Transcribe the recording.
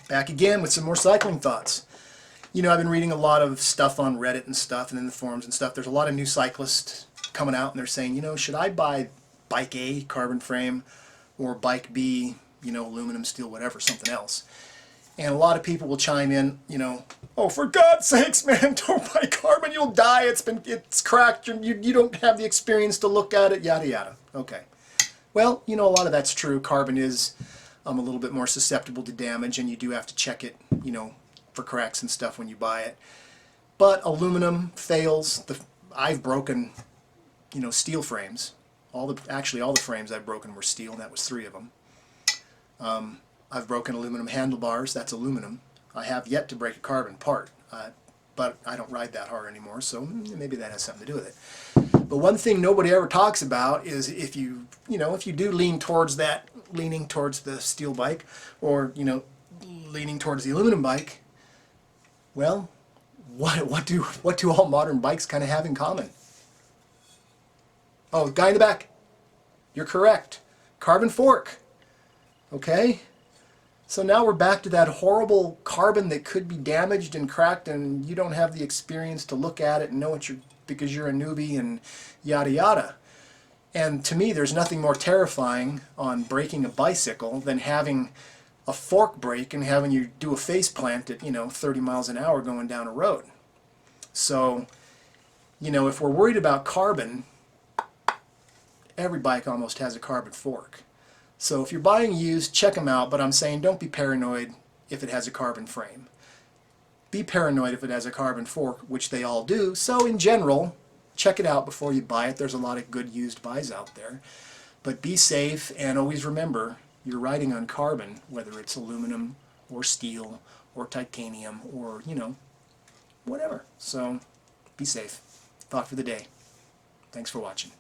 Back again with some more cycling thoughts. You know, I've been reading a lot of stuff on Reddit and stuff and in the forums and stuff. There's a lot of new cyclists coming out and they're saying, you know, should I buy bike A, carbon frame, or bike B, you know, aluminum, steel, whatever, something else. And a lot of people will chime in, you know, oh, for God's sakes, man, don't buy carbon, you'll die, it's cracked, you don't have the experience to look at it, yada yada. Okay. Well, you know, a lot of that's true. Carbon is a little bit more susceptible to damage, and you do have to check it, you know, for cracks and stuff when you buy it. But aluminum fails. I've broken, you know, steel frames. Actually all the frames I've broken were steel, and that was 3 of them. I've broken aluminum handlebars. That's aluminum. I have yet to break a carbon part, but I don't ride that hard anymore, so maybe that has something to do with it. But one thing nobody ever talks about is if you do leaning towards the steel bike, or, you know, leaning towards the aluminum bike, well, what do all modern bikes kind of have in common? Oh, guy in the back, you're correct. Carbon fork. Okay? So now we're back to that horrible carbon that could be damaged and cracked, and you don't have the experience to look at it and know because you're a newbie and yada yada. And to me, there's nothing more terrifying on breaking a bicycle than having a fork break and having you do a face plant at, you know, 30 miles an hour going down a road. So, you know, if we're worried about carbon, every bike almost has a carbon fork. So if you're buying used, check them out, but I'm saying don't be paranoid if it has a carbon frame. Be paranoid if it has a carbon fork, which they all do. So in general, check it out before you buy it. There's a lot of good used buys out there. But be safe, and always remember, you're riding on carbon, whether it's aluminum or steel or titanium or, you know, whatever. So be safe. Thought for the day. Thanks for watching.